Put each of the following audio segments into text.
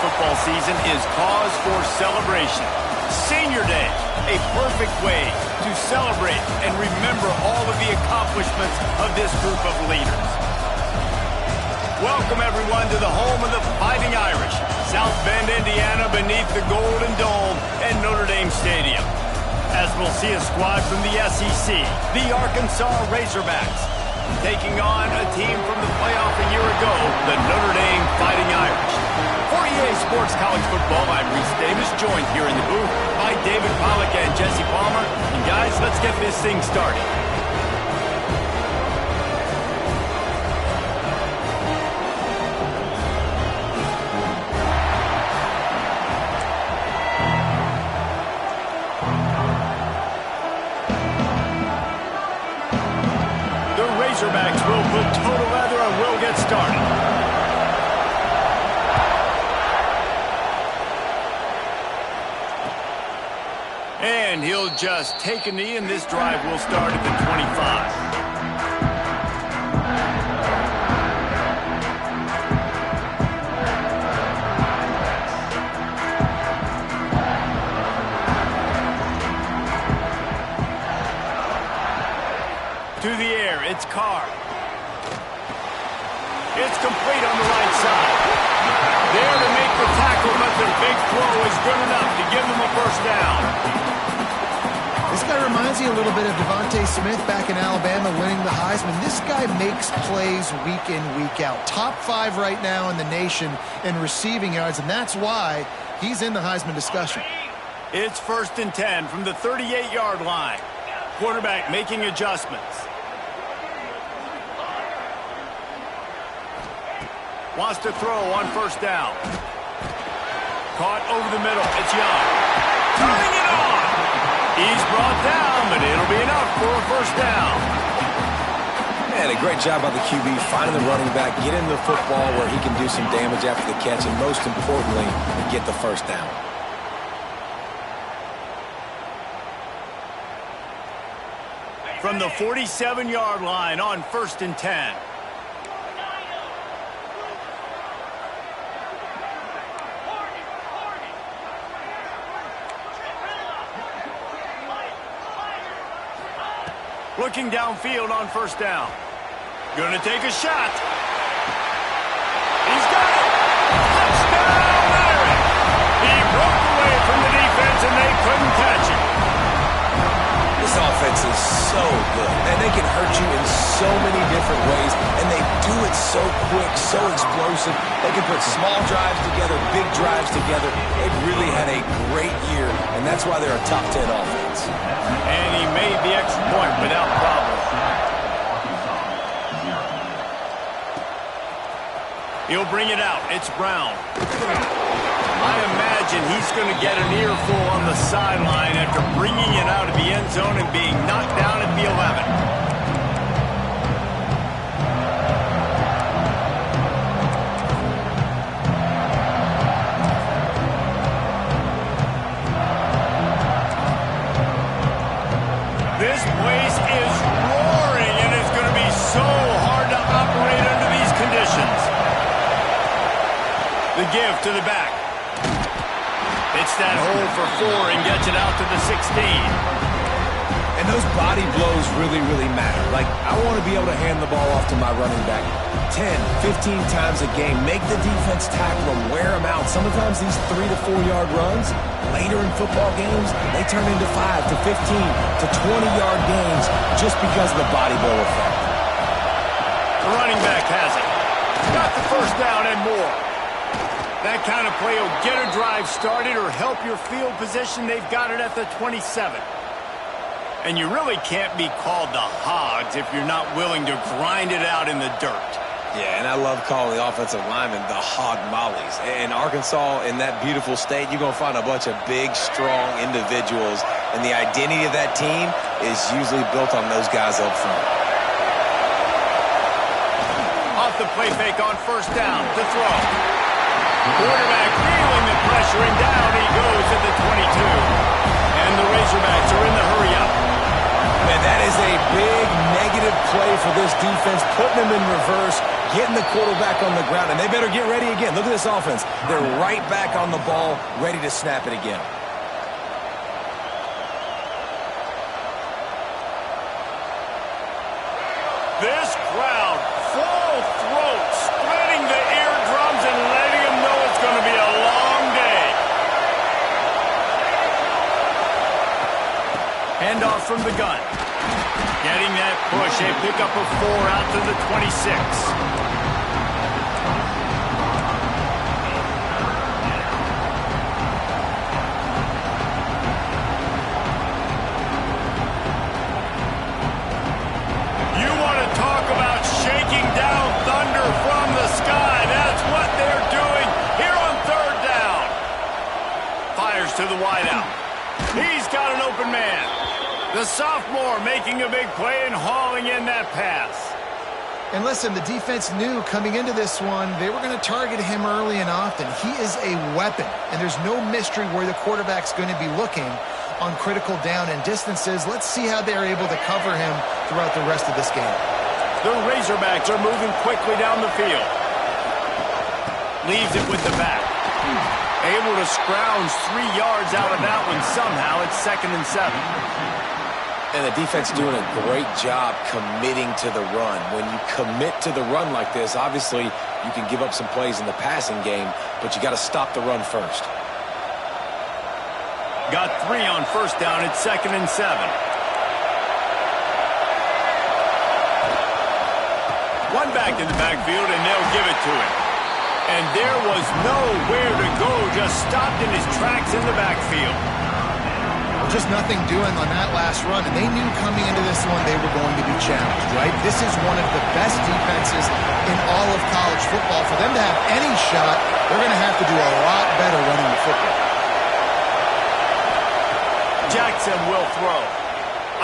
football season is cause for celebration. Senior Day, a perfect way to celebrate and remember all of the accomplishments of this group of leaders. Welcome, everyone, to the home of the Fighting Irish, South Bend, Indiana, beneath the Golden Dome at Notre Dame Stadium. As we'll see a squad from the SEC, the Arkansas Razorbacks, taking on a team from the playoff a year ago, the Notre Dame Fighting Irish. For EA Sports College Football, I'm Reese Davis, joined here in the booth by David Pollack and Jesse Palmer. And guys, let's get this thing started. Razorbacks will put total leather and we'll get started. And he'll just take a knee, and this drive will start at the 25. To the air, it's Carr. It's complete on the right side. There to make the tackle, but the big throw is good enough to give them a first down. This guy reminds me a little bit of Devontae Smith back in Alabama winning the Heisman. This guy makes plays week in, week out. Top 5 right now in the nation in receiving yards, and that's why he's in the Heisman discussion. It's 1st and 10 from the 38-yard line. Quarterback making adjustments. Wants to throw on first down. Caught over the middle. It's Young. Turning it on. He's brought down, but it'll be enough for a first down. Man, a great job by the QB finding the running back, getting the football where he can do some damage after the catch, and most importantly, get the first down. From the 47-yard line on 1st and 10. Looking downfield on first down. Gonna take a shot. He's got it. Touchdown, Larry. He broke away from the defense and they couldn't catch him. This offense is so good, and they can hurt you in so many different ways, and they do it so quick, so explosive. They can put small drives together, big drives together. They've really had a great year, and that's why they're a top 10 offense. And he made the extra point without problem. He'll bring it out. It's Brown. I imagine he's going to get an earful on the sideline after bringing it out of the end zone and being knocked down at the 11. This place is roaring, and it's going to be so hard to operate under these conditions. The give to the back. It's that hole for 4 and gets it out to the 16. And those body blows really, really matter. Like, I want to be able to hand the ball off to my running back 10, 15 times a game. Make the defense tackle them, wear them out. Sometimes these 3 to 4 yard runs, later in football games, they turn into 5 to 15 to 20-yard games just because of the body blow effect. The running back has it. Got the first down and more. That kind of play will get a drive started or help your field position. They've got it at the 27. And you really can't be called the Hogs if you're not willing to grind it out in the dirt. Yeah, and I love calling the offensive linemen the hog mollies. In Arkansas, in that beautiful state, you're going to find a bunch of big, strong individuals, and the identity of that team is usually built on those guys up front. Off the play fake on first down to throw. Quarterback feeling the pressure, and down he goes at the 22. And the Razorbacks are in the hurry-up. Man, that is a big negative play for this defense, putting them in reverse, getting the quarterback on the ground, and they better get ready again. Look at this offense. They're right back on the ball, ready to snap it again. This crowd, full throat, splitting the eardrums and letting them know it's going to be a long day. Handoff from the gun. Getting that push, a pickup of 4 out to the 26. To the wideout. He's got an open man. The sophomore making a big play and hauling in that pass. And listen, the defense knew coming into this one, they were going to target him early and often. He is a weapon, and there's no mystery where the quarterback's going to be looking on critical down and distances. Let's see how they're able to cover him throughout the rest of this game. The Razorbacks are moving quickly down the field. Leaves it with the back. Able to scrounge 3 yards out of that one somehow. It's 2nd and 7. And the defense doing a great job committing to the run. When you commit to the run like this, obviously you can give up some plays in the passing game, but you got to stop the run first. Got 3 on first down. It's 2nd and 7. One back in the backfield, and they'll give it to him. And there was nowhere to go, just stopped in his tracks in the backfield. Just nothing doing on that last run, and they knew coming into this one they were going to be challenged, right? This is one of the best defenses in all of college football. For them to have any shot, they're going to have to do a lot better running the football. Jackson will throw.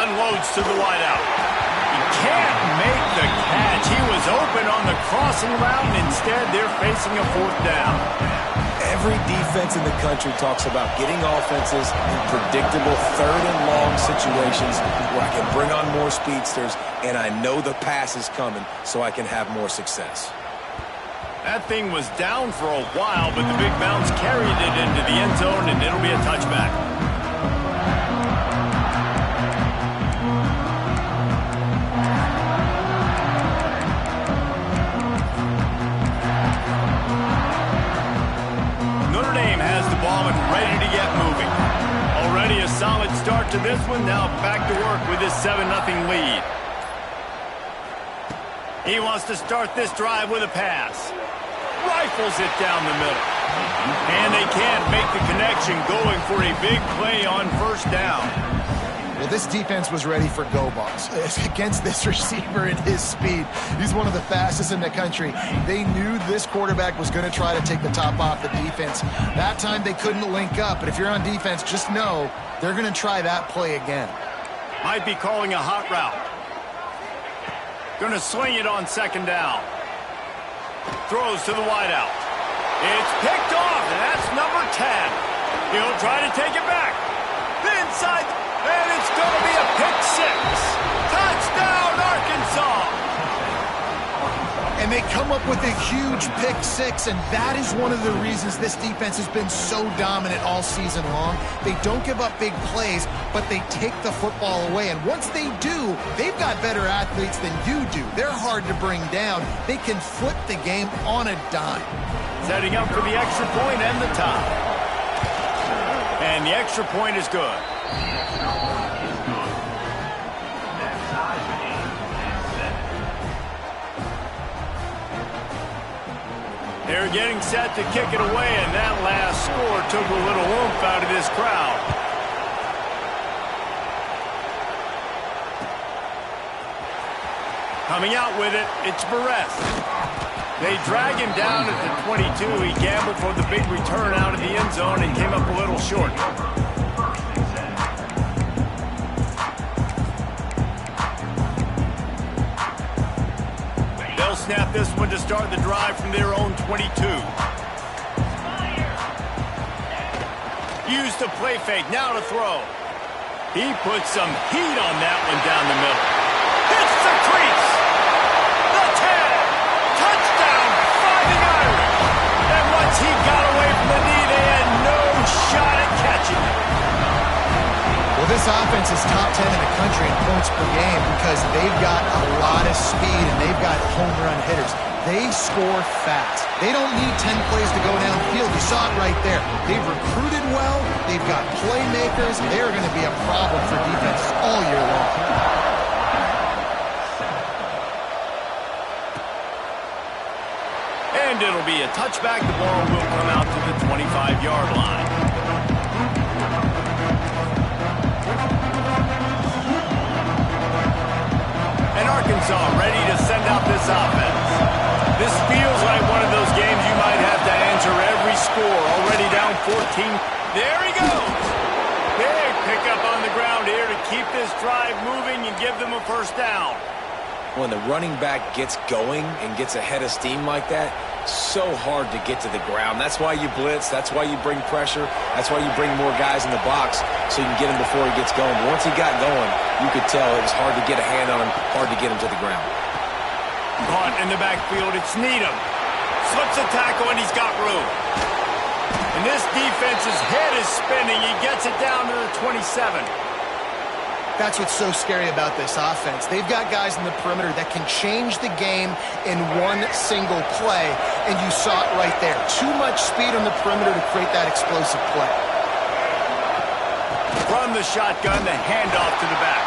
Unloads to the wideout. He can't make the catch. He was open on the crossing route, and instead they're facing a 4th down. Every defense in the country talks about getting offenses in predictable 3rd and long situations where I can bring on more speedsters, and I know the pass is coming, so I can have more success. That thing was down for a while, but the big bounce carried it into the end zone, and it'll be a touchback. Ready to get moving. Already a solid start to this one. Now back to work with his 7-0 lead. He wants to start this drive with a pass. Rifles it down the middle. And they can't make the connection, going for a big play on first down. Well, this defense was ready for go balls against this receiver and his speed. He's one of the fastest in the country. They knew this quarterback was going to try to take the top off the defense. That time they couldn't link up, but if you're on defense, just know they're going to try that play again. Might be calling a hot route. Going to swing it on 2nd down. Throws to the wideout. It's picked off, and that's number 10. He'll try to take it back. Inside, and it's going to be a pick 6. Touchdown, Arkansas! And they come up with a huge pick 6, and that is one of the reasons this defense has been so dominant all season long. They don't give up big plays, but they take the football away. And once they do, they've got better athletes than you do. They're hard to bring down. They can flip the game on a dime. Setting up for the extra point and the tie. And the extra point is good. They're getting set to kick it away, and that last score took a little oomph out of this crowd. Coming out with it, it's Barrett. They drag him down at the 22. He gambled for the big return out of the end zone and came up a little short. They'll snap this one to start the drive from their own 22. Use the play fake, now to throw. He put some heat on that one down the middle. hits the crease. The 10. Touchdown, Fighting Irish. And once he got away from the knee, they had no shot at catching him. Well, this offense is top 10 in the country in points per game because they've got a lot of speed and they've got home run hitters. They score fast. They don't need 10 plays to go downfield. You saw it right there. They've recruited well. They've got playmakers. They're going to be a problem for defenses all year long. And it'll be a touchback. The ball will come out to the 25-yard line. And Arkansas ready to send out this offense. This feels like one of those games you might have to answer every score. Already down 14. There he goes. Big pickup on the ground here to keep this drive moving and give them a first down. When the running back gets going and gets ahead of steam like that, so hard to get to the ground. That's why you blitz. That's why you bring pressure. That's why you bring more guys in the box so you can get him before he gets going. But once he got going, you could tell it was hard to get a hand on him, hard to get him to the ground. Caught in the backfield, it's Needham. Slips a tackle, and he's got room. And this defense's head is spinning. He gets it down to the 27. That's what's so scary about this offense. They've got guys in the perimeter that can change the game in one single play, and you saw it right there. Too much speed on the perimeter to create that explosive play. From the shotgun, the handoff to the back.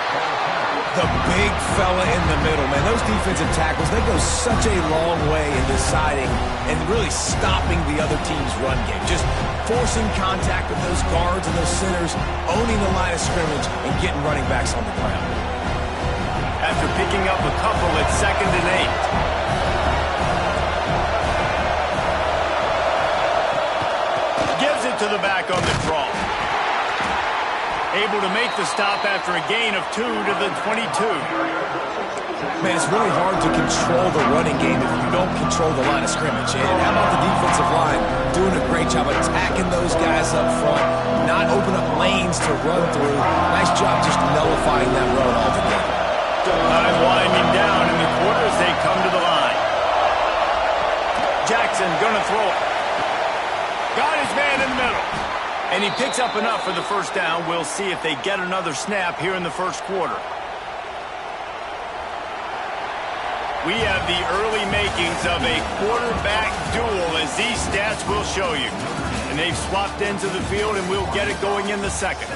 The big fella in the middle, man. Those defensive tackles, they go such a long way in deciding and really stopping the other team's run game. Just forcing contact with those guards and those centers, owning the line of scrimmage, and getting running backs on the ground. After picking up a couple, it's 2nd and 8. Gives it to the back on the draw. Able to make the stop after a gain of 2 to the 22. Man, it's really hard to control the running game if you don't control the line of scrimmage. And how about the defensive line doing a great job attacking those guys up front, not open up lanes to run through. Nice job just nullifying that run altogether. Time winding down in the quarter as they come to the line. Jackson gonna throw it. Got his man in the middle. And he picks up enough for the first down. We'll see if they get another snap here in the first quarter. We have the early makings of a quarterback duel, as these stats will show you. And they've swapped ends of the field, and we'll get it going in the second.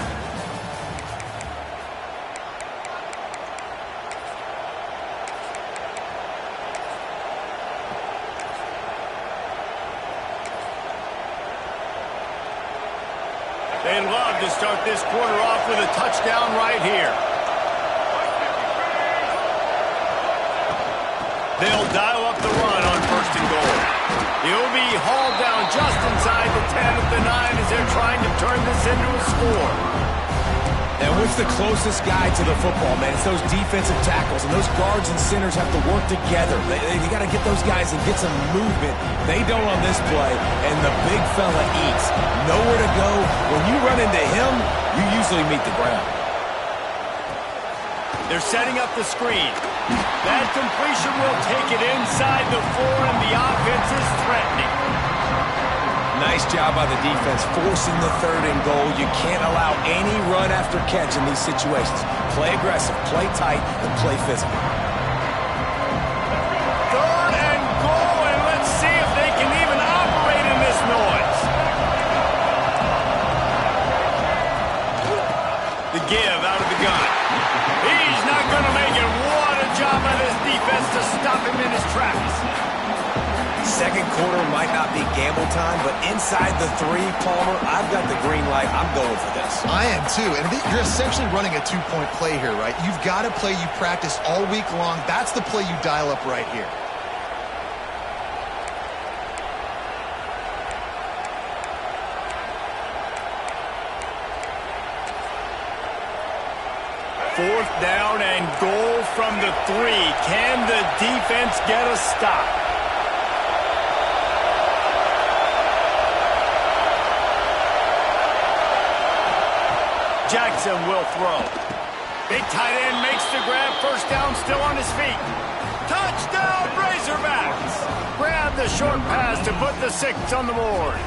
They'd love to start this quarter off with a touchdown right here. They'll dial up the run on 1st and goal. He'll be hauled down just inside the 10 at the 9 as they're trying to turn this into a score. And what's the closest guy to the football, man? It's those defensive tackles, and those guards and centers have to work together. They got to get those guys and get some movement. They don't on this play, and the big fella eats. Nowhere to go. When you run into him, you usually meet the ground. They're setting up the screen. That completion will take it inside the 4, and the offense is threatening. Nice job by the defense forcing the 3rd and goal. You can't allow any run after catch in these situations. Play aggressive, play tight, and play physical. 3rd and goal, and let's see if they can even operate in this noise. The give out of the gun. He's not going to make it. What a job by this defense to stop him in his tracks. Second quarter might not be gamble time, but inside the 3, Palmer, I've got the green light. I'm going for this. I am too. And you're essentially running a 2-point play here, right? You've got a play you practice all week long. That's the play you dial up right here. Fourth down and goal from the 3. Can the defense get a stop? Jackson will throw. Big tight end makes the grab. First down, still on his feet. Touchdown, Razorbacks! Grab the short pass to put the 6 on the board.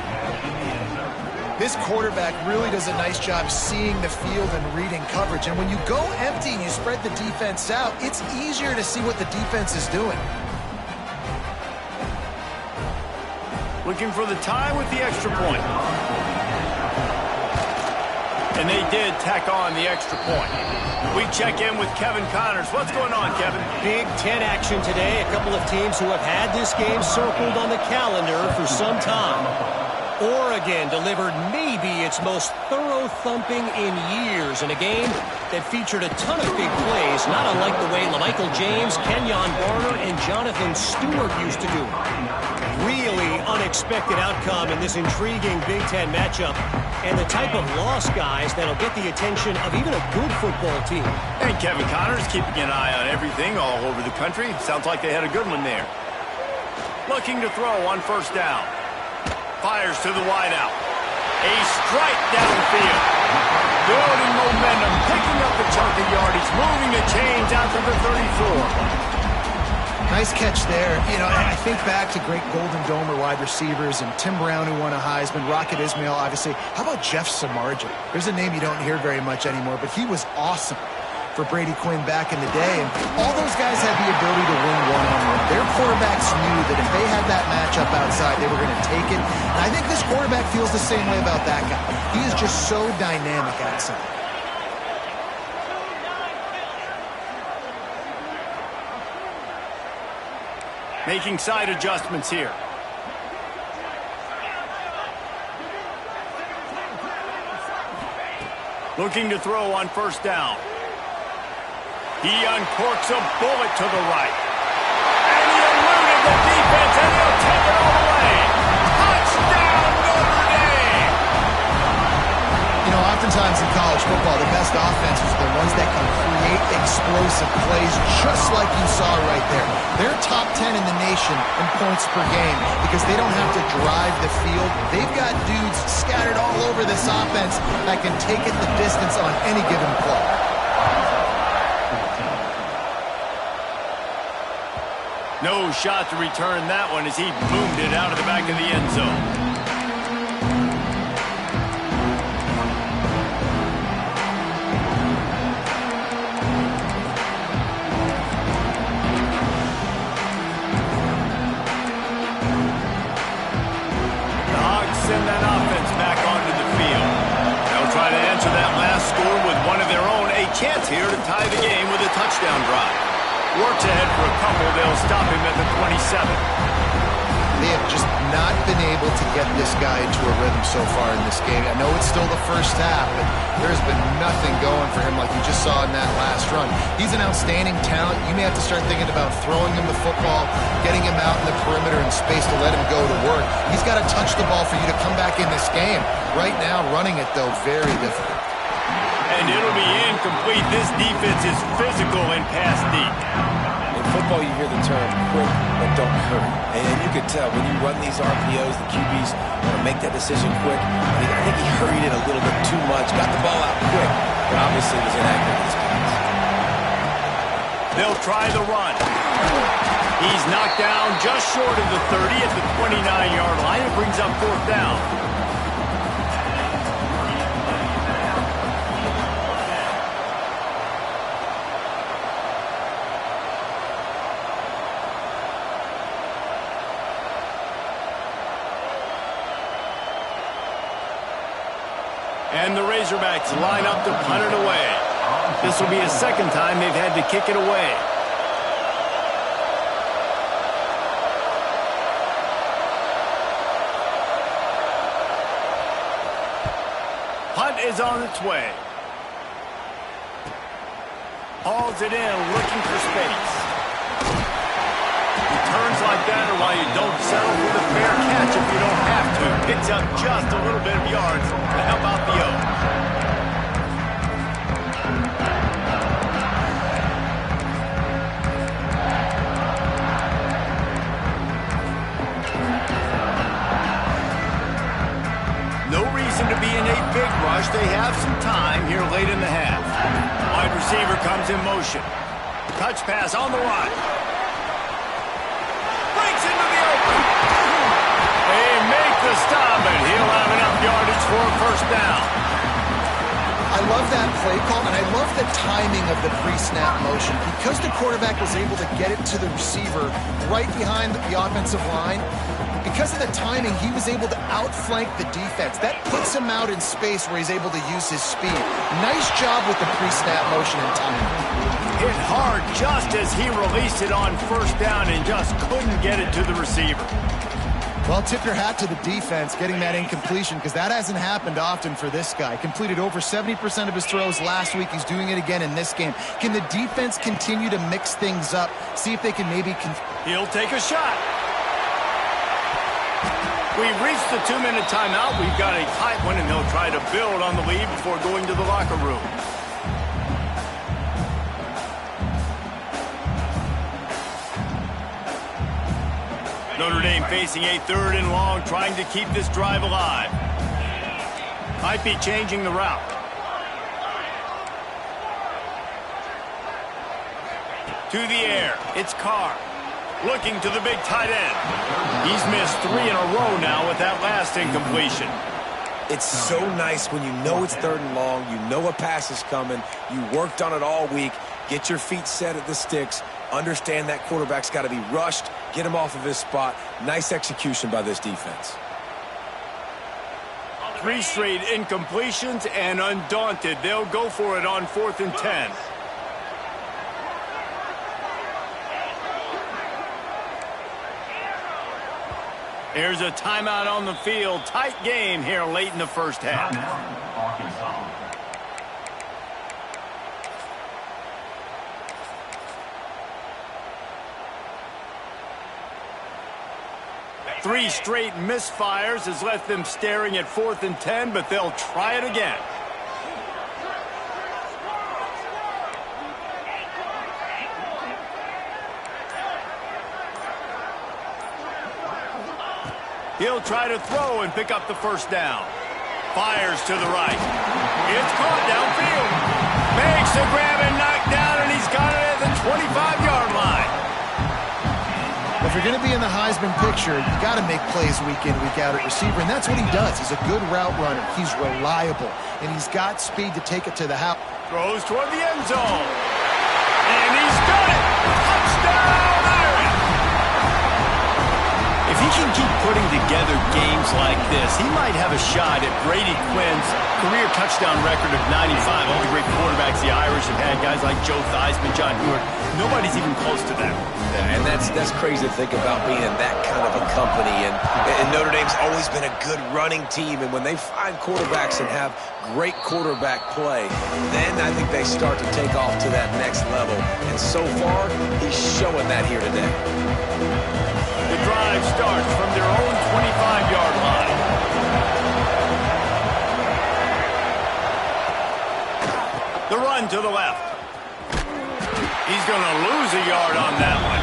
This quarterback really does a nice job seeing the field and reading coverage. And when you go empty and you spread the defense out, it's easier to see what the defense is doing. Looking for the tie with the extra point. And they did tack on the extra point. We check in with Kevin Connors. What's going on, Kevin? Big Ten action today. A couple of teams who have had this game circled on the calendar for some time. Oregon delivered maybe its most thorough thumping in years in a game that featured a ton of big plays, not unlike the way LaMichael James, Kenyon Barner, and Jonathan Stewart used to do it. Really unexpected outcome in this intriguing Big Ten matchup, and the type of loss, guys, that'll get the attention of even a good football team. And Kevin Connors keeping an eye on everything all over the country. Sounds like they had a good one there. Looking to throw on first down. Fires to the wideout. A strike downfield. Building momentum, picking up a chunk of yardage, moving the chains out to the 34. Nice catch there. You know, I think back to great Golden Domer wide receivers and Tim Brown, who won a Heisman, Rocket Ismail, obviously. How about Jeff Samardzija? There's a name you don't hear very much anymore, but he was awesome for Brady Quinn back in the day. And all those guys had the ability to win one-on-one. Their quarterbacks knew that if they had that matchup outside, they were going to take it. And I think this quarterback feels the same way about that guy. He is just so dynamic outside. Making side adjustments here. Looking to throw on first down. He uncorks a bullet to the right. And he eluded the defense, and he'll take it all the way. Touchdown, Notre Dame! You know, oftentimes in college football, the best offenses are the ones that can create explosive plays, just like you saw right there. They're top 10 in the nation in points per game because they don't have to drive the field. They've got dudes scattered all over this offense that can take it the distance on any given play. No shot to return that one as he boomed it out of the back of the end zone. The Hogs send that offense back onto the field. They'll try to answer that last score with one of their own. A chance here to tie the game with a touchdown drive. Works ahead for a couple. They'll stop him at the 27. They have just not been able to get this guy into a rhythm so far in this game. I know it's still the first half, but there's been nothing going for him like you just saw in that last run. He's an outstanding talent. You may have to start thinking about throwing him the football, getting him out in the perimeter in space to let him go to work. He's got to touch the ball for you to come back in this game. Right now, running it, though, very difficult. And it'll be incomplete. This defense is physical and pass deep. In football, you hear the term quick but don't hurry. And you can tell when you run these RPOs, the QBs want to make that decision quick. I think he hurried it a little bit too much, got the ball out quick, but obviously was inaccurate in his pass. They'll try the run. He's knocked down just short of the 30 at the 29-yard line. It brings up fourth down. And the Razorbacks line up to punt it away. This will be a second time they've had to kick it away. Punt is on its way. Hauls it in, looking for space. Returns like that are why you don't settle for the fair catch if you don't have to. Picks up just a little bit of yards to help out the O. No reason to be in a big rush. They have some time here late in the half. Wide receiver comes in motion. Touch pass on the run. Breaks into the open. They make the stop, and he'll have enough yardage for a first down. I love that play call, and I love the timing of the pre-snap motion. Because the quarterback was able to get it to the receiver right behind the offensive line, because of the timing, he was able to outflank the defense. That puts him out in space where he's able to use his speed. Nice job with the pre-snap motion and timing. Hit hard just as he released it on first down and just couldn't get it to the receiver. Well, tip your hat to the defense getting that incompletion, because that hasn't happened often for this guy. Completed over 70% of his throws last week. He's doing it again in this game. Can the defense continue to mix things up? See if they can maybe... He'll take a shot. We've reached the 2-minute timeout. We've got a tight one, and they'll try to build on the lead before going to the locker room. Notre Dame facing a 3rd and long, trying to keep this drive alive. Might be changing the route. To the air, it's Carr. Looking to the big tight end. He's missed 3 in a row now with that last incompletion. It's so nice when you know it's 3rd and long, you know a pass is coming, you worked on it all week, get your feet set at the sticks, understand that quarterback's got to be rushed, get him off of his spot. Nice execution by this defense. 3 straight incompletions, and undaunted, they'll go for it on 4th and 10. Here's a timeout on the field. Tight game here late in the first half. Three straight misfires has left them staring at 4th and 10, but they'll try it again. He'll try to throw and pick up the first down. Fires to the right. It's caught downfield. Makes the grab and knocked down, and he's got it at the 25-yard line. If you're going to be in the Heisman picture, you got to make plays week in, week out at receiver, and that's what he does. He's a good route runner. He's reliable, and he's got speed to take it to the house. Throws toward the end zone. And he's done it. Touchdown, Irish. If he can keep putting together games like this, he might have a shot at Brady Quinn's career touchdown record of 95. All the great quarterbacks the Irish have had, guys like Joe Theismann, John Hewitt. Nobody's even close to that. Yeah, and that's crazy to think about being in that kind of a company. And Notre Dame's always been a good running team. And when they find quarterbacks and have great quarterback play, then I think they start to take off to that next level. And so far, he's showing that here today. The drive starts from their own 25-yard line. The run to the left. He's going to lose a yard on that one.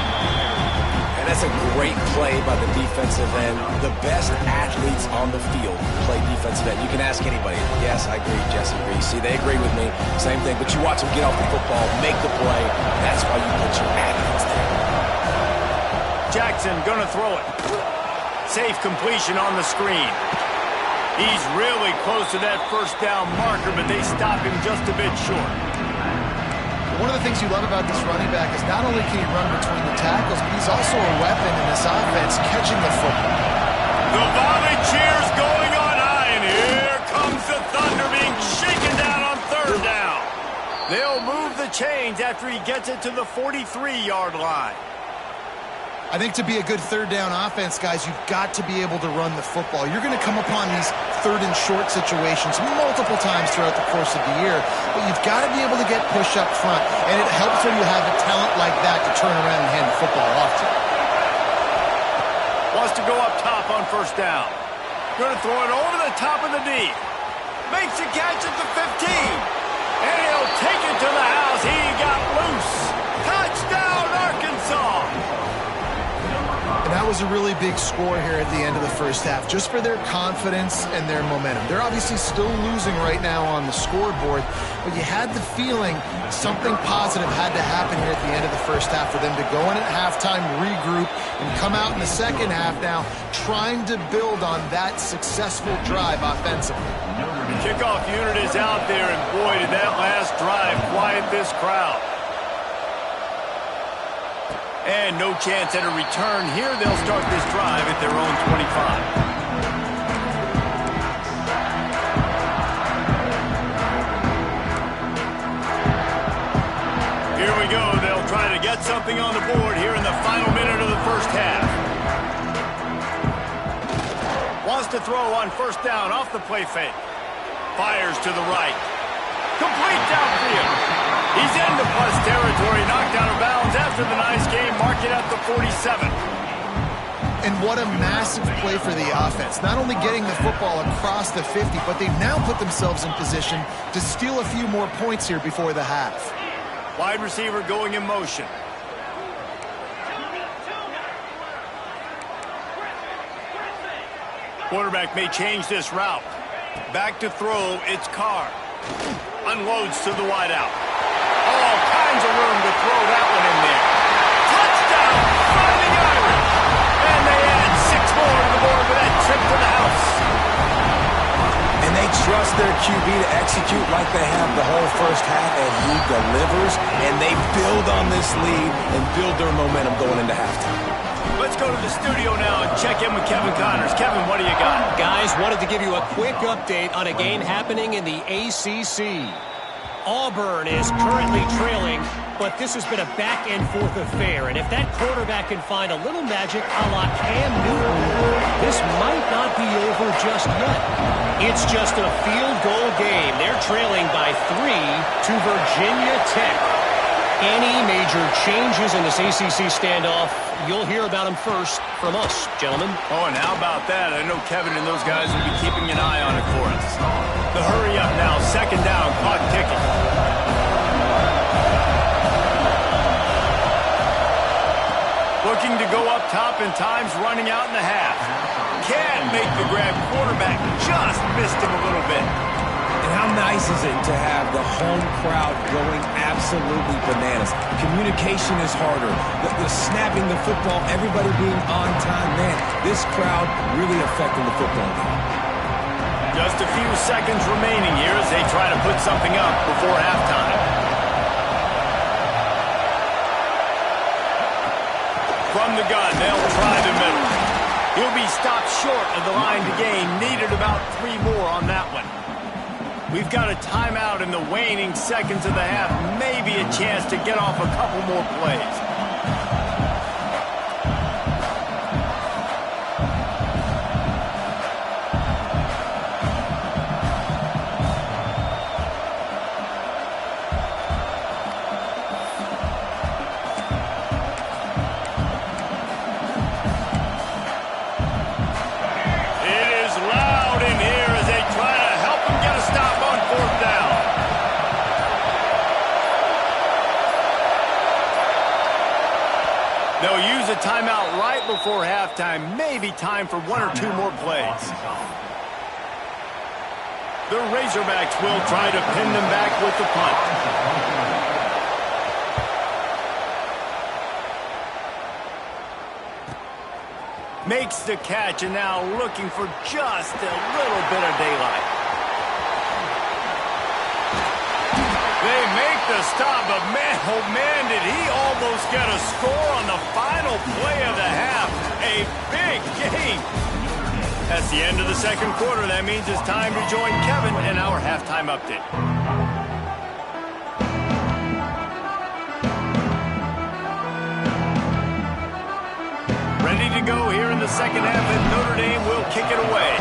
And that's a great play by the defensive end. The best athletes on the field play defensive end. You can ask anybody. Yes, I agree. Jesse agrees. See, they agree with me. Same thing. But you watch them get off the football, make the play. That's why you put your athletes there. Jackson going to throw it. Safe completion on the screen. He's really close to that first down marker, but they stop him just a bit short. One of the things you love about this running back is not only can he run between the tackles, but he's also a weapon in this offense catching the football. The volley cheers going on high, and here comes the Thunder being shaken down on 3rd down. They'll move the chains after he gets it to the 43-yard line. I think to be a good 3rd down offense, guys, you've got to be able to run the football. You're going to come upon these 3rd and short situations multiple times throughout the course of the year, but you've got to be able to get push up front, and it helps when you have a talent like that to turn around and hand the football off to. Wants to go up top on 1st down. Going to throw it over the top of the D. Makes a catch at the 15. And he'll take it to the house. He got loose. Touchdown, Arkansas. And that was was a really big score here at the end of the first half, just for their confidence and their momentum. They're obviously still losing right now on the scoreboard, but you had the feeling something positive had to happen here at the end of the first half for them to go in at halftime, regroup, and come out in the second half now trying to build on that successful drive offensively. The kickoff unit is out there, and boy, did that last drive quiet this crowd. And no chance at a return here. They'll start this drive at their own 25. Here we go. They'll try to get something on the board here in the final minute of the first half. Wants to throw on first down off the play fake. Fires to the right. Complete downfield. He's into plus territory, knocked out of bounds after the nice game, mark it at the 47. And what a massive play for the offense. Not only getting the football across the 50, but they've now put themselves in position to steal a few more points here before the half. Wide receiver going in motion. Quarterback may change this route. Back to throw, it's Carr. Unloads to the wideout. All kinds of room to throw that one in there. Touchdown, Fighting Irish! And they add 6 more to the board with that trip to the house. And they trust their QB to execute like they have the whole first half, and he delivers, and they build on this lead and build their momentum going into halftime. Let's go to the studio now and check in with Kevin Connors. Kevin, what do you got? Guys, wanted to give you a quick update on a game happening in the ACC. Auburn is currently trailing, but this has been a back-and-forth affair. And if that quarterback can find a little magic a la Cam Newton, this might not be over just yet. It's just a field goal game. They're trailing by 3 to Virginia Tech. Any major changes in this ACC standoff, you'll hear about them first from us, gentlemen. Oh, and how about that? I know Kevin and those guys will be keeping an eye on it for us. The hurry up now, second down, clock ticking. Looking to go up top, and time's running out in the half. Can't make the grab. Quarterback just missed him a little bit. And how nice is it to have the home crowd going absolutely bananas? Communication is harder. The snapping the football, everybody being on time. Man, this crowd really affecting the football game. Just a few seconds remaining here as they try to put something up before halftime. From the gun, they'll try the middle. He'll be stopped short of the line to gain. Needed about 3 more on that one. We've got a timeout in the waning seconds of the half. Maybe a chance to get off a couple more plays. They'll use a timeout right before halftime. Maybe time for 1 or 2 more plays. The Razorbacks will try to pin them back with the punt. Makes the catch, and now looking for just a little bit of daylight. They make the stop, but man, oh man, did he almost get a score on the final play of the half. A big game. That's the end of the second quarter. That means it's time to join Kevin in our halftime update. Ready to go here in the second half, and Notre Dame will kick it away.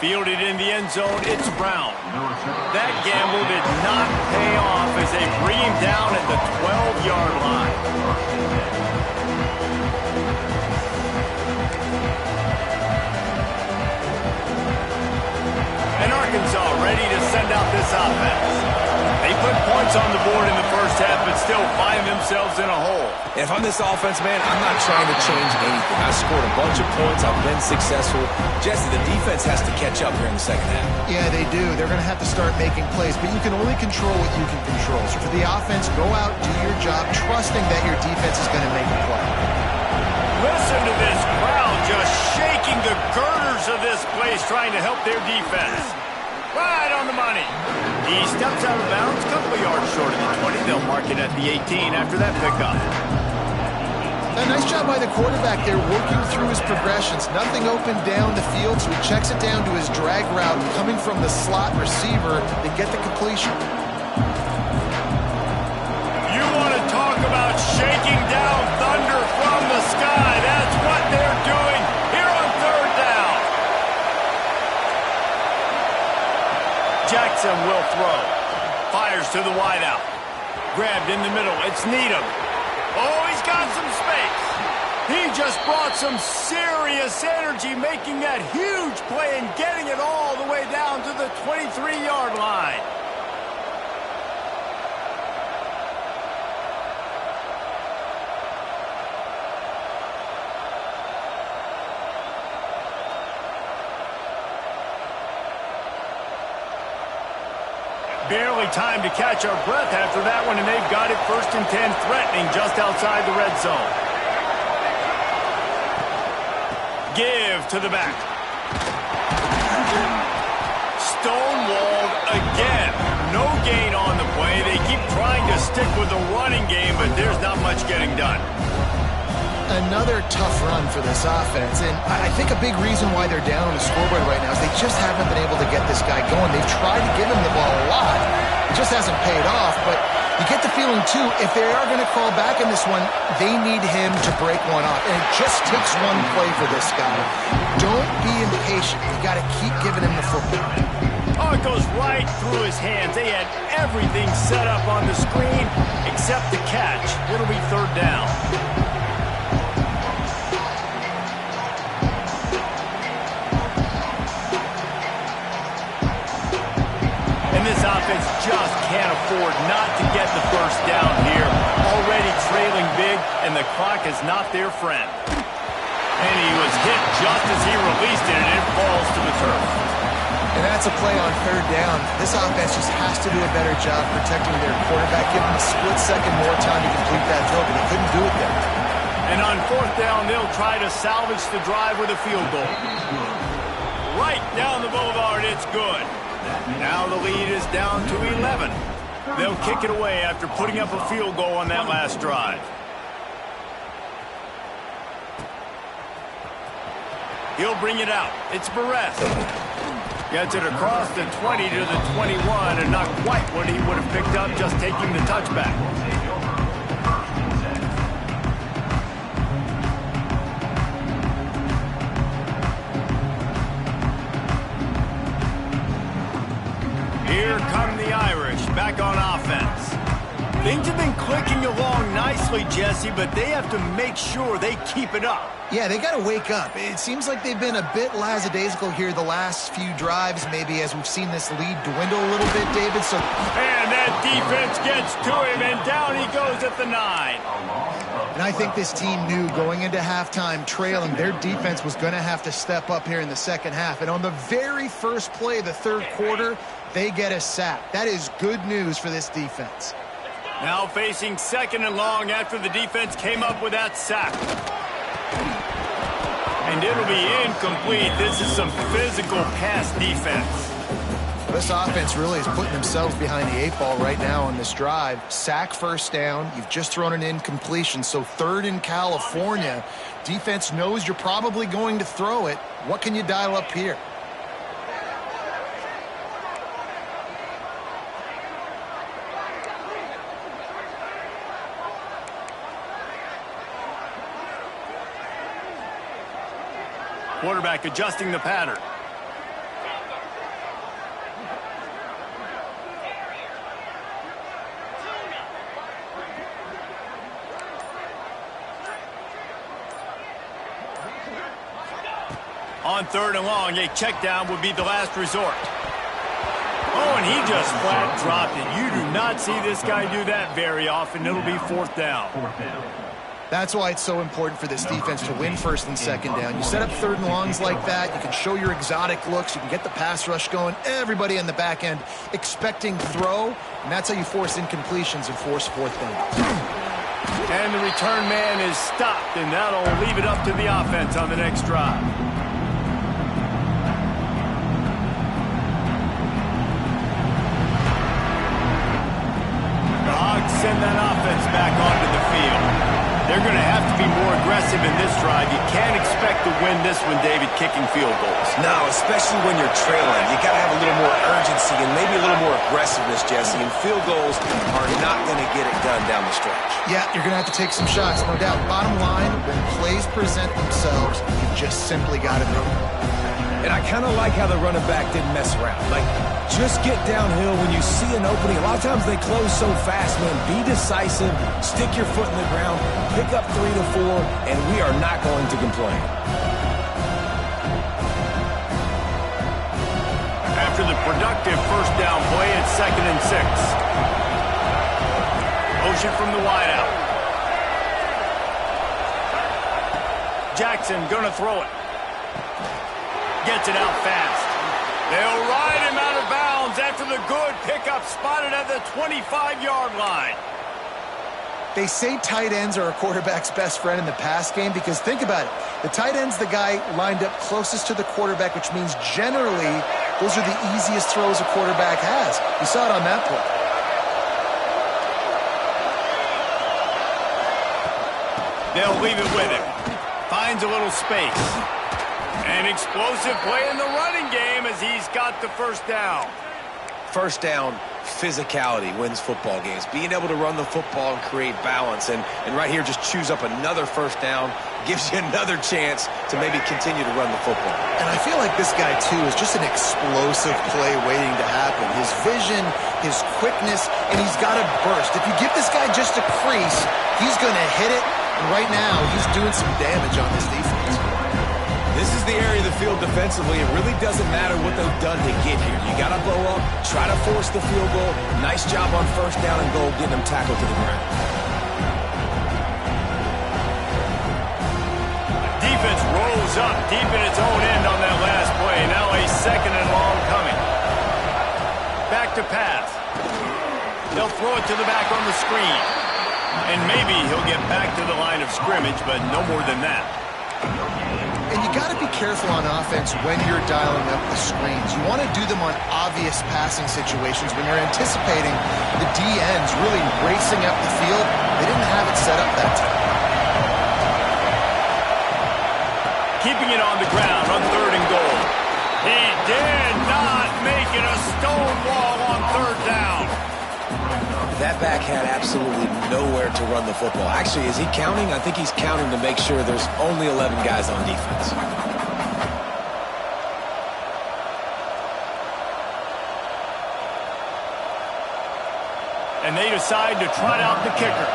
Fielded in the end zone, it's Brown. That gamble did not pay off as they bring him down at the 12-yard line. And Arkansas ready to send out this offense. They put points on the board in the first half, but still find themselves in a hole. If I'm this offense, man, I'm not trying to change anything. I scored a bunch of points. I've been successful. Jesse, the defense has to catch up here in the second half. Yeah, they do. They're going to have to start making plays, but you can only control what you can control. So for the offense, go out, do your job, trusting that your defense is going to make a play. Listen to this crowd just shaking the girders of this place, trying to help their defense. Right on the money. He steps out of bounds, a couple of yards short of the 20. They'll mark it at the 18 after that pickup. A nice job by the quarterback there, working through his progressions. Nothing open down the field, so he checks it down to his drag route, coming from the slot receiver to get the completion. You want to talk about shaking down thunder from the sky. That's what they're doing here on third down. Jackson will throw. Fires to the wideout. Grabbed in the middle. It's Needham. Oh, he's got some space. He just brought some serious energy, making that huge play and getting it all the way down to the 23-yard line. Barely time to catch our breath after that one, and they've got it 1st and 10, threatening just outside the red zone. Give to the back. Stonewalled again. No gain on the play. They keep trying to stick with the running game, but there's not much getting done. Another tough run for this offense, and I think a big reason why they're down on the scoreboard right now is they just haven't been able to get this guy going. They've tried to give him the ball a lot. It just hasn't paid off, but you get the feeling, too, if they are going to crawl back in this one, they need him to break one off, and it just takes one play for this guy. Don't be impatient. You got to keep giving him the football. Oh, it goes right through his hands. They had everything set up on the screen except the catch. It'll be third down. This offense just can't afford not to get the first down here. Already trailing big, and the clock is not their friend. And he was hit just as he released it, and it falls to the turf. And that's a play on third down. This offense just has to do a better job protecting their quarterback. Give him a split second more time to complete that throw, but he couldn't do it there. And on fourth down, they'll try to salvage the drive with a field goal. Right down the boulevard, it's good. Now the lead is down to 11. They'll kick it away after putting up a field goal on that last drive. He'll bring it out. It's Barrett. Gets it across the 20 to the 21, and not quite what he would have picked up just taking the touchback. Here come the Irish, back on offense. Things have been clicking along nicely, Jesse, but they have to make sure they keep it up. Yeah, they got to wake up. It seems like they've been a bit lackadaisical here the last few drives, maybe as we've seen this lead dwindle a little bit, David. So, and that defense gets to him, and down he goes at the 9. And I think this team knew going into halftime trailing, their defense was going to have to step up here in the second half. And on the very first play of the third quarter, they get a sack. That is good news for this defense. Now facing 2nd and long after the defense came up with that sack. And it'll be incomplete. This is some physical pass defense. This offense really is putting themselves behind the 8 ball right now on this drive. Sack, first down. You've just thrown an incompletion, so 3rd in California. Defense knows you're probably going to throw it. What can you dial up here? Quarterback adjusting the pattern. On 3rd and long, a check down would be the last resort. Oh, and he just flat dropped it. You do not see this guy do that very often. It'll be fourth down. That's why it's so important for this defense to win first and second down. You set up third and longs like that, you can show your exotic looks, you can get the pass rush going, everybody in the back end expecting throw, and that's how you force incompletions and force fourth down. And the return man is stopped, and that'll leave it up to the offense on the next drive. The Hogs send that offense back onto the field. They're going to have to be more aggressive in this drive. You can't expect to win this one, David, kicking field goals. No, especially when you're trailing. You got to have a little more urgency and maybe a little more aggressiveness, Jesse. And field goals are not going to get it done down the stretch. Yeah, you're going to have to take some shots, no doubt. Bottom line, when plays present themselves, you just simply got to make them. And I kind of like how the running back didn't mess around. Like, just get downhill when you see an opening. A lot of times they close so fast, man. Be decisive, stick your foot in the ground, pick up 3 to 4, and we are not going to complain. After the productive first down play, it's 2nd and 6. Motion from the wideout. Jackson gonna throw it. Gets it out fast. They'll ride him out of bounds after the good pickup spotted at the 25-yard line. They say tight ends are a quarterback's best friend in the pass game because think about it. The tight end's the guy lined up closest to the quarterback, which means generally those are the easiest throws a quarterback has. You saw it on that play. They'll leave it with him. Finds a little space. An explosive play in the running game as he's got the first down. First down, physicality wins football games. Being able to run the football and create balance. And right here, just choose up another first down. Gives you another chance to maybe continue to run the football. And I feel like this guy, too, is just an explosive play waiting to happen. His vision, his quickness, and he's got a burst. If you give this guy just a crease, he's going to hit it. And right now, he's doing some damage on this defense. This is the area of the field defensively. It really doesn't matter what they've done to get here. You got to blow up, try to force the field goal. Nice job on first down and goal, getting them tackled to the ground. Defense rolls up deep in its own end on that last play. Now a 2nd and long coming. Back to pass. They'll throw it to the back on the screen. And maybe he'll get back to the line of scrimmage, but no more than that. And you got to be careful on offense when you're dialing up the screens. You want to do them on obvious passing situations when you're anticipating the DNs really racing up the field. They didn't have it set up that time. Keeping it on the ground on 3rd and goal. He did not make it a stone wall on 3rd down. That back had absolutely nowhere to run the football. Actually, is he counting? I think he's counting to make sure there's only 11 guys on defense. And they decide to trot out the kicker.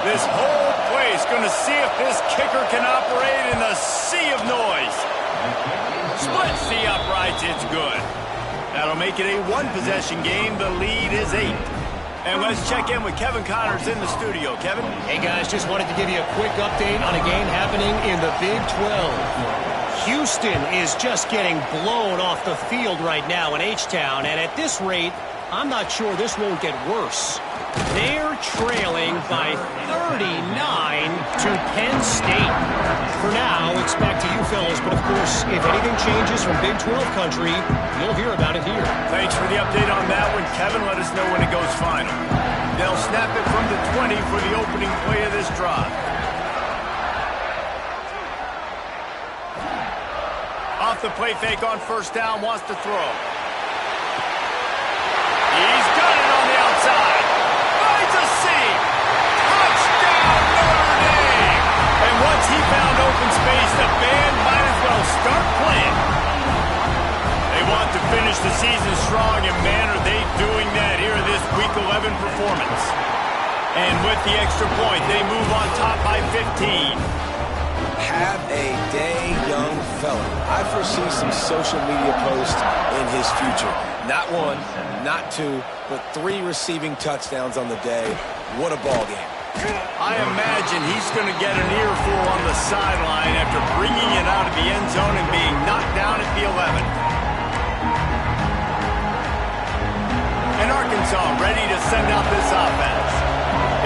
This whole place going to see if this kicker can operate in the sea of noise. Splits the uprights, it's good. That'll make it a one-possession game. The lead is 8. And let's check in with Kevin Connors in the studio. Kevin? Hey, guys, just wanted to give you a quick update on a game happening in the Big 12. Houston is just getting blown off the field right now in H-Town, and at this rate, I'm not sure this won't get worse. They're trailing by 39 to Penn State. For now, it's back to you fellas, but of course, if anything changes from Big 12 country, you'll hear about it here. Thanks for the update on that one, Kevin. Let us know when it goes final. They'll snap it from the 20 for the opening play of this drive. Off the play fake on first down, wants to throw. He's got it on the outside. Finds a seam. Touchdown, Notre Dame. And once he found open space, the band might as well start playing. They want to finish the season strong, and man, are they doing that here in this Week 11 performance. And with the extra point, they move on top by 15. have a day, young fella. I foresee some social media posts in his future. Not one, not two, but 3 receiving touchdowns on the day. What a ball game. I imagine he's going to get an earful on the sideline after bringing it out of the end zone and being knocked down at the 11. And Arkansas ready to send out this offense.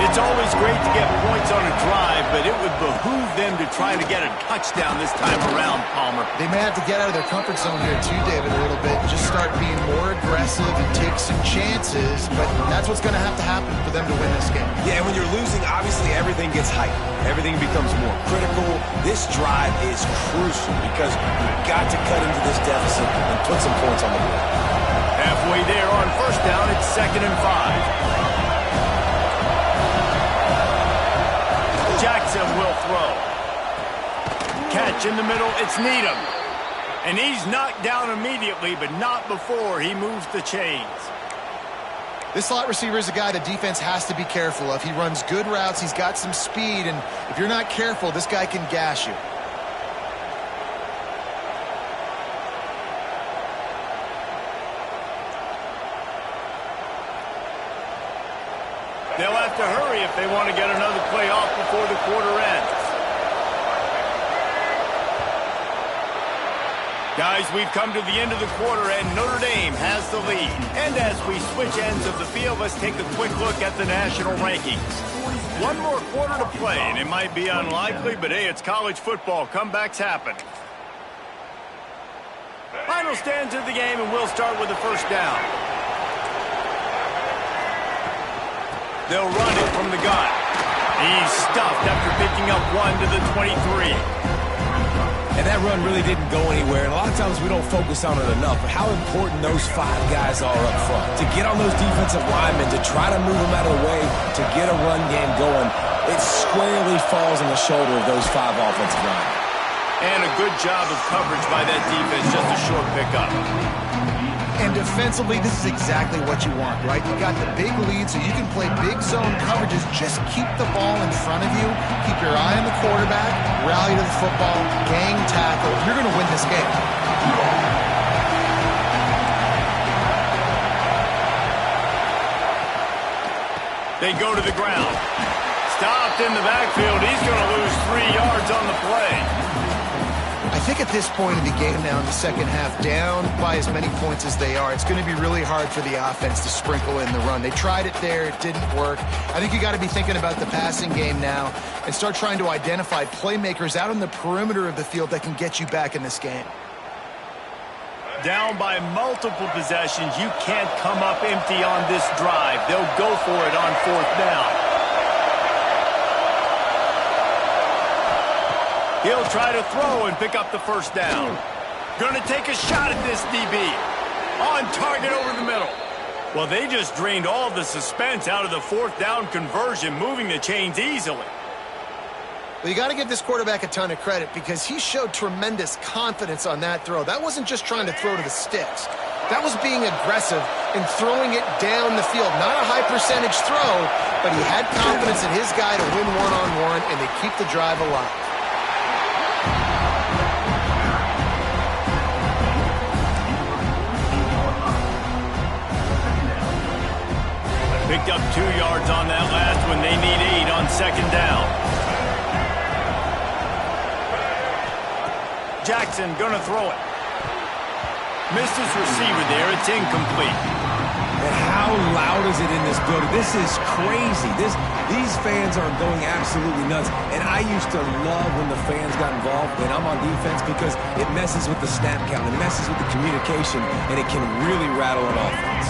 It's always great to get points on a drive, but it would behoove them to try to get a touchdown this time around, Palmer. They may have to get out of their comfort zone here too, David, a little bit. Just start being more aggressive and take some chances, but that's what's going to happen for them to win this game. Yeah, and when you're losing, obviously everything gets hyped. Everything becomes more critical. This drive is crucial because you've got to cut into this deficit and put some points on the board. Halfway there on first down, it's 2nd and 5. Jackson will throw. Catch in the middle, it's Needham. And he's knocked down immediately, but not before he moves the chains. This slot receiver is a guy the defense has to be careful of. He runs good routes, he's got some speed, and if you're not careful, this guy can gash you. They'll have to hurry if they want to get another play off before the quarter ends. Guys, we've come to the end of the quarter, and Notre Dame has the lead. And as we switch ends of the field, let's take a quick look at the national rankings. One more quarter to play, and it might be unlikely, but hey, it's college football. Comebacks happen. Final stands of the game, and we'll start with the first down. They'll run it from the gun. He's stuffed after picking up 1 to the 23. And that run really didn't go anywhere. And a lot of times we don't focus on it enough. But how important those 5 guys are up front. To get on those defensive linemen, to try to move them out of the way, to get a run game going, it squarely falls on the shoulder of those 5 offensive linemen. And a good job of coverage by that defense, just a short pickup. And defensively, this is exactly what you want, right? You got the big lead, so you can play big zone coverages. Just keep the ball in front of you. Keep your eye on the quarterback. Rally to the football. Gang tackle. You're going to win this game. They go to the ground. Stopped in the backfield. He's going to lose 3 yards on the play. I think at this point in the game now in the second half, down by as many points as they are, it's going to be really hard for the offense to sprinkle in the run. They tried it there. It didn't work. I think you got to be thinking about the passing game now and start trying to identify playmakers out on the perimeter of the field that can get you back in this game. Down by multiple possessions, you can't come up empty on this drive. They'll go for it on 4th down. He'll try to throw and pick up the first down. Going to take a shot at this DB. On target over the middle. Well, they just drained all the suspense out of the 4th down conversion, moving the chains easily. Well, you got to give this quarterback a ton of credit because he showed tremendous confidence on that throw. That wasn't just trying to throw to the sticks. That was being aggressive and throwing it down the field. Not a high percentage throw, but he had confidence in his guy to win one-on-one and to keep the drive alive. Picked up 2 yards on that last one. They need 8 on 2nd down. Jackson gonna throw it. Missed his receiver there. It's incomplete. And how loud is it in this building? This is crazy. These fans are going absolutely nuts. And I used to love when the fans got involved when I'm on defense because it messes with the snap count. It messes with the communication, and it can really rattle an offense.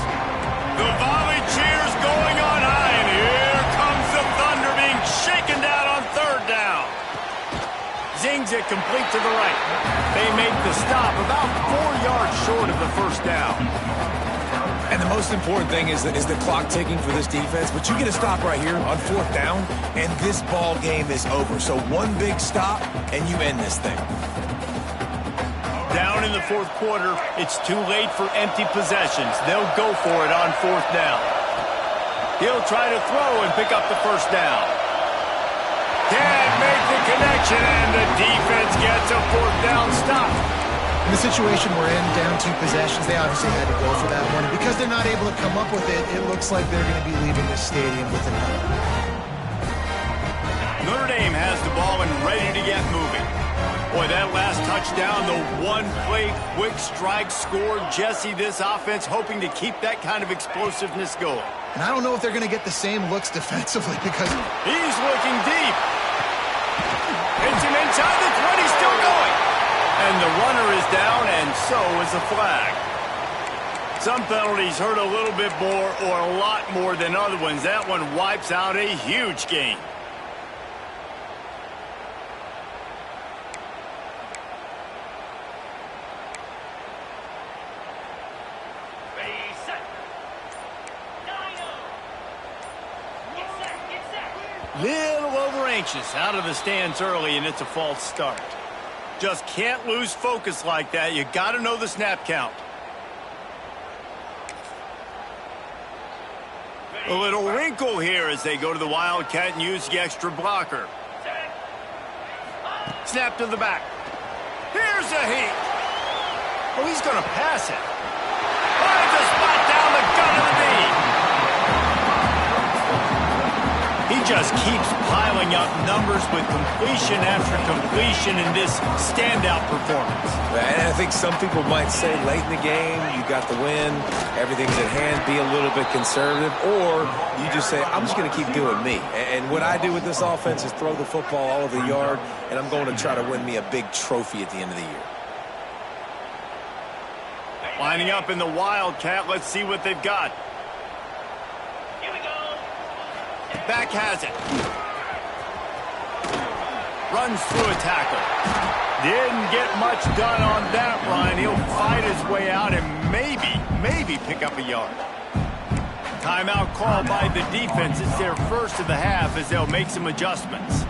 The volley cheers going on high, and here comes the Thunder being shaken down on 3rd down. Zings it complete to the right. They make the stop about 4 yards short of the first down. And the most important thing is the clock ticking for this defense, but you get a stop right here on 4th down, and this ball game is over. So one big stop, and you end this thing. Down in the 4th quarter, it's too late for empty possessions. They'll go for it on 4th down. He'll try to throw and pick up the first down. Can't make the connection, and the defense gets a fourth down stop. In the situation we're in, down 2 possessions, they obviously had to go for that one. And because they're not able to come up with it, it looks like they're going to be leaving this stadium with another. Notre Dame has the ball and ready to get moving. Boy, that last touchdown, the one-play quick strike scored. Jesse, this offense hoping to keep that kind of explosiveness going. And I don't know if they're going to get the same looks defensively because he's looking deep. Hits him inside the 20, still going. And the runner is down, and so is the flag. Some penalties hurt a little bit more or a lot more than other ones. That one wipes out a huge gain. Little over anxious, out of the stands early, and it's a false start. Just can't lose focus like that. You got to know the snap count. A little wrinkle here as they go to the Wildcat and use the extra blocker. Snap to the back. Here's a heat. Oh, he's going to pass it. Finds a spot down the gut of the knee. He just keeps piling up numbers with completion after completion in this standout performance. And I think some people might say late in the game, you got the win, everything's at hand, be a little bit conservative, or you just say, I'm just going to keep doing me. And what I do with this offense is throw the football all over the yard, and I'm going to try to win me a big trophy at the end of the year. Lining up in the Wildcat, let's see what they've got. Back has it. Runs through a tackle. Didn't get much done on that run. He'll fight his way out and maybe pick up a yard. Timeout called by the defense. It's their first of the half as they'll make some adjustments.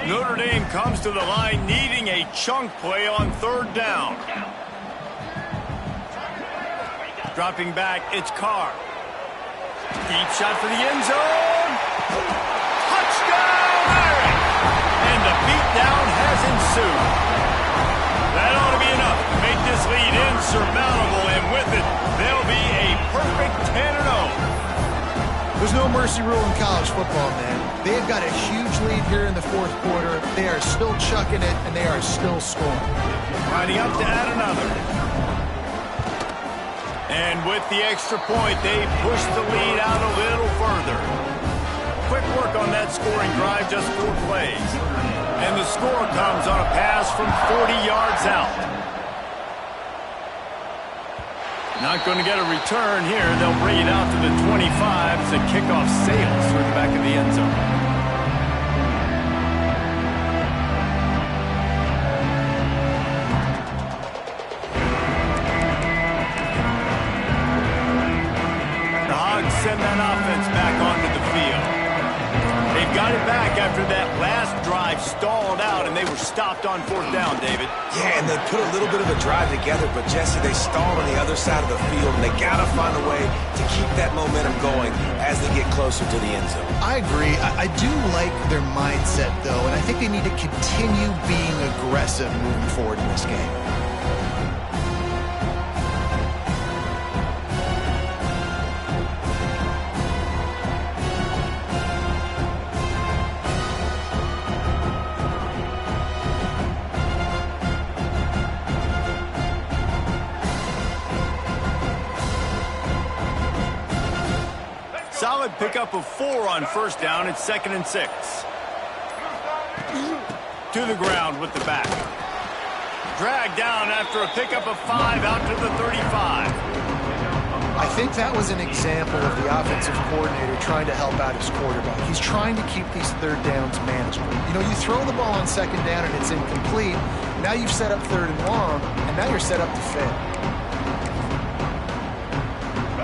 Notre Dame comes to the line needing a chunk play on third down. Dropping back, it's Carr. Deep shot for the end zone. Touchdown, Irish! And the beatdown has ensued. That ought to be enough to make this lead insurmountable, and with it, they'll be a perfect 10-0. There's no mercy rule in college football, man. They've got a huge lead here in the fourth quarter. They are still chucking it, and they are still scoring. Lining up to add another. And with the extra point, they push the lead out a little further. Quick work on that scoring drive, just 4 plays. And the score comes on a pass from 40 yards out. Not going to get a return here. They'll bring it out to the 25 as the kickoff sails through the back of the end zone. Send that offense back onto the field. They've got it back after that last drive stalled out, and they were stopped on fourth down, David. Yeah, and they put a little bit of a drive together, but Jesse, they stalled on the other side of the field, and they got to find a way to keep that momentum going as they get closer to the end zone. I agree. I do like their mindset, though, and I think they need to continue being aggressive moving forward in this game. Solid pickup of 4 on first down. It's 2nd and 6. To the ground with the back. Dragged down after a pickup of 5 out to the 35. I think that was an example of the offensive coordinator trying to help out his quarterback. He's trying to keep these third downs manageable. You know, you throw the ball on second down and it's incomplete. Now you've set up third and long, and now you're set up to fail.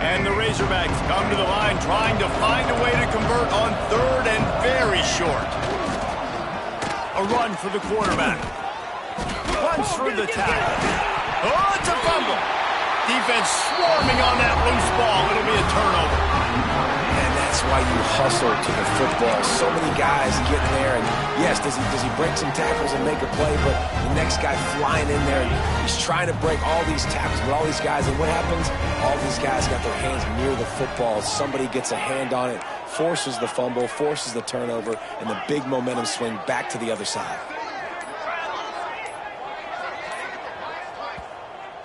And the Razorbacks come to the line trying to find a way to convert on third and very short. A run for the quarterback. Runs through the tackle. Oh, it's a fumble. defense swarming on that loose ball. It'll be a turnover. And that's why you hustle to the football. So many guys getting there, and yes, does he break some tackles and make a play, but the next guy flying in there, and he's trying to break all these tackles with all these guys, and what happens? All these guys got their hands near the football. Somebody gets a hand on it, forces the fumble, forces the turnover, and the big momentum swing back to the other side.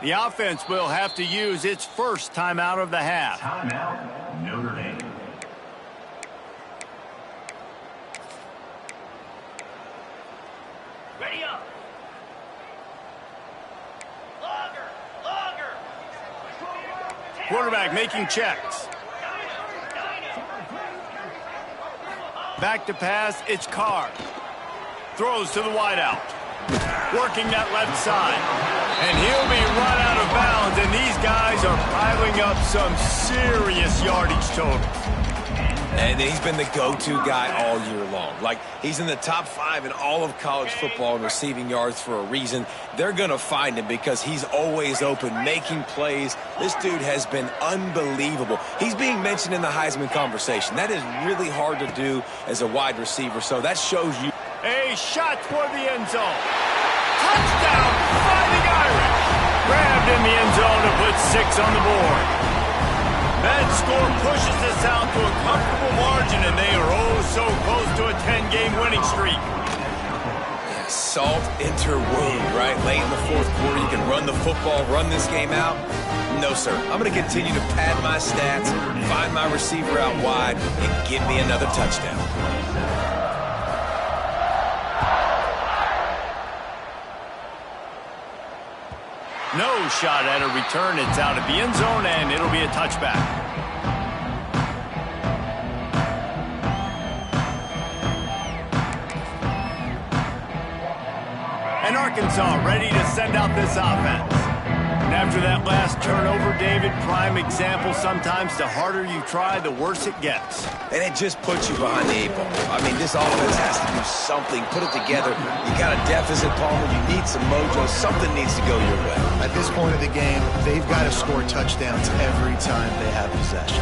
The offense will have to use its first timeout of the half. Timeout, Notre Dame. Ready up. Longer. Quarterback making checks. Back to pass, it's Carr. Throws to the wideout. Working that left side. And he'll be run out of bounds, and these guys are piling up some serious yardage totals. And he's been the go-to guy all year long. Like, he's in the top 5 in all of college football in receiving yards for a reason. They're going to find him because he's always open, making plays. This dude has been unbelievable. He's being mentioned in the Heisman conversation. That is really hard to do as a wide receiver, so that shows you. A shot toward the end zone. Touchdown, Fighting Irish. Grabbed in the end zone to put 6 on the board. That score pushes us out to a comfortable margin, and they are oh so close to a 10-game winning streak. Yeah, salt enter wound, right? Late in the fourth quarter, you can run the football, run this game out. No, sir. I'm going to continue to pad my stats, find my receiver out wide, and give me another touchdown. No shot at a return. It's out of the end zone, and it'll be a touchback. And Arkansas ready to send out this offense. And after that last turnover, David, prime example, sometimes the harder you try, the worse it gets. And it just puts you behind the 8 ball. I mean, this offense has to do something. Put it together. You got a deficit, Palmer. You need some mojo. Something needs to go your way. At this point of the game, they've got to score touchdowns every time they have possession.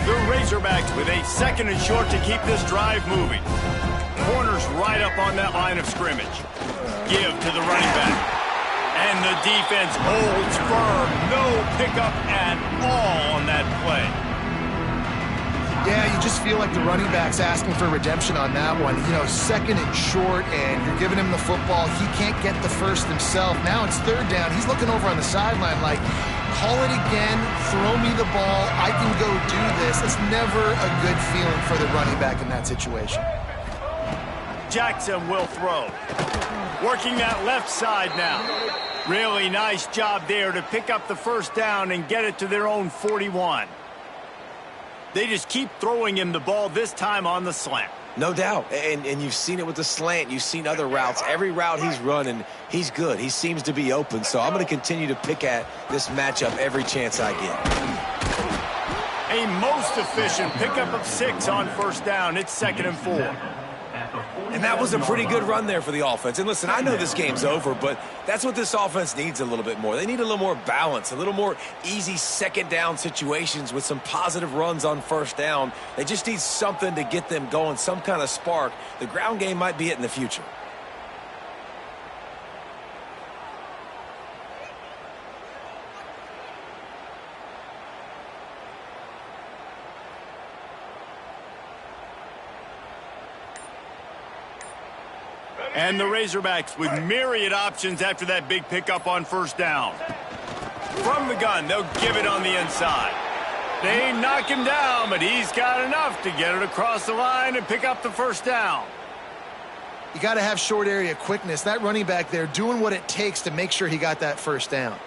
The Razorbacks with a 2nd and short to keep this drive moving. Corners right up on that line of scrimmage. Give to the running back. And the defense holds firm. No pickup at all on that play. Yeah, you just feel like the running back's asking for redemption on that one. You know, 2nd and short, and you're giving him the football. He can't get the first himself. Now it's 3rd down. He's looking over on the sideline like, call it again, throw me the ball, I can go do this. It's never a good feeling for the running back in that situation. Jackson will throw. Working that left side now. Really nice job there to pick up the first down and get it to their own 41. They just keep throwing him the ball, this time on the slant. No doubt. And you've seen it with the slant. You've seen other routes. Every route he's running, he's good. He seems to be open. So I'm going to continue to pick at this matchup every chance I get. A most efficient pickup of 6 on first down. It's 2nd and 4. And that was a pretty good run there for the offense. And listen, I know this game's over, but that's what this offense needs a little bit more. They need a little more balance, a little more easy 2nd down situations with some positive runs on first down. They just need something to get them going, some kind of spark. The ground game might be it in the future. And the Razorbacks with myriad options after that big pickup on first down. From the gun, they'll give it on the inside. They knock him down, but he's got enough to get it across the line and pick up the first down. You got to have short area quickness. That running back there doing what it takes to make sure he got that first down.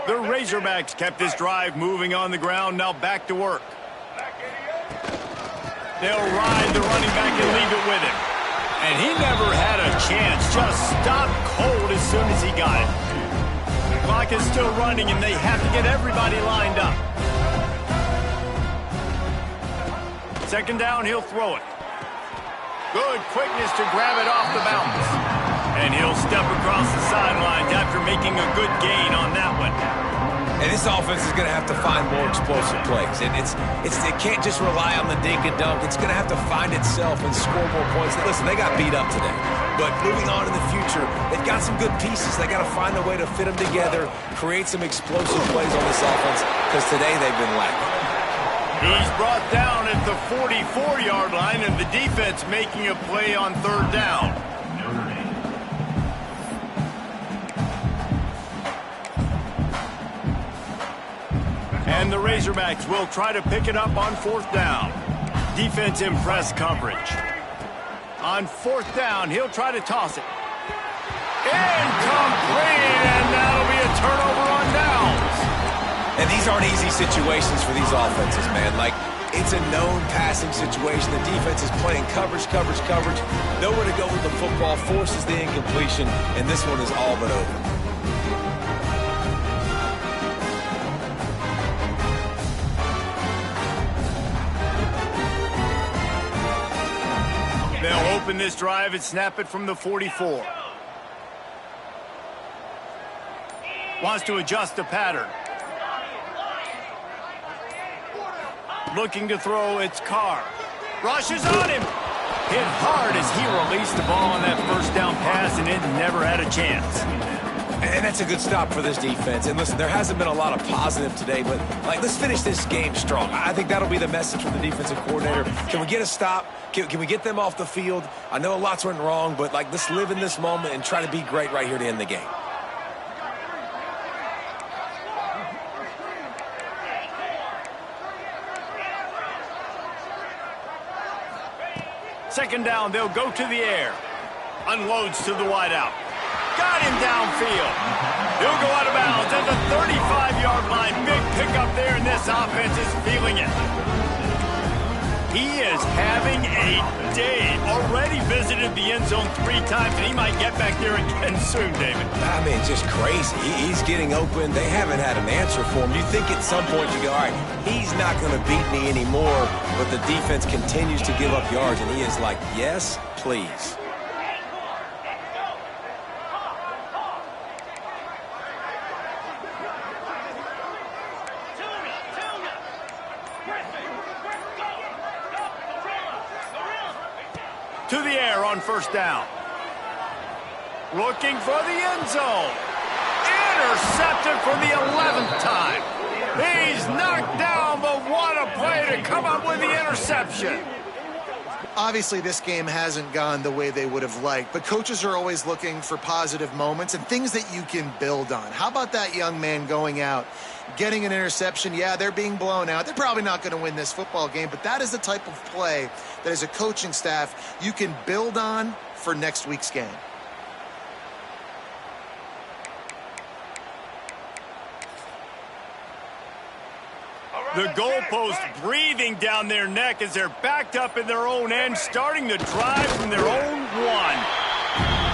The Razorbacks kept this drive moving on the ground, now back to work. They'll ride the running back and leave it with him. And he never had a chance, just stopped cold as soon as he got it. clock is still running, and they have to get everybody lined up. Second down, he'll throw it. Good quickness to grab it off the bounce. And he'll step across the sidelines after making a good gain on that one. And this offense is going to have to find more explosive plays. And it can't just rely on the dink and dunk. It's going to have to find itself and score more points. Listen, they got beat up today. But moving on in the future, they've got some good pieces. They got to find a way to fit them together, create some explosive plays on this offense, because today they've been lacking. He's brought down at the 44-yard line, and the defense making a play on third down. Notre Dame. And the Razorbacks will try to pick it up on fourth down. Defense in press coverage. On fourth down, he'll try to toss it. Incomplete, and that'll be a turnover on downs. And these aren't easy situations for these offenses, man. Like, it's a known passing situation. The defense is playing coverage. Nowhere to go with the football, forces the incompletion, and this one is all but over. They'll open this drive and snap it from the 44. Wants to adjust the pattern. Looking to throw, it's Carr. Rushes on him. Hit hard as he released the ball on that first down pass, and it never had a chance. And that's a good stop for this defense. And listen, there hasn't been a lot of positive today, but let's finish this game strong. I think that'll be the message from the defensive coordinator. Can we get a stop? Can we get them off the field? I know a lot's went wrong, but let's live in this moment and try to be great right here to end the game. Second down, they'll go to the air. Unloads to the wideout. Got him downfield. He'll go out of bounds at the 35-yard line. Big pickup there, and this offense is feeling it. He is having a day. Already visited the end zone 3 times, and he might get back there again soon, David. I mean, just crazy. He's getting open. They haven't had an answer for him. You think at some point you go, all right, he's not going to beat me anymore, but the defense continues to give up yards, and he is like, yes, please. To the air on first down. Looking for the end zone. Intercepted for the 11th time. He's knocked down, but what a play to come up with the interception. Obviously, this game hasn't gone the way they would have liked, but coaches are always looking for positive moments and things that you can build on. How about that young man going out, getting an interception? Yeah, they're being blown out. They're probably not going to win this football game, but that is the type of play that as a coaching staff you can build on for next week's game. The goalpost breathing down their neck as they're backed up in their own end, starting the drive from their own 1.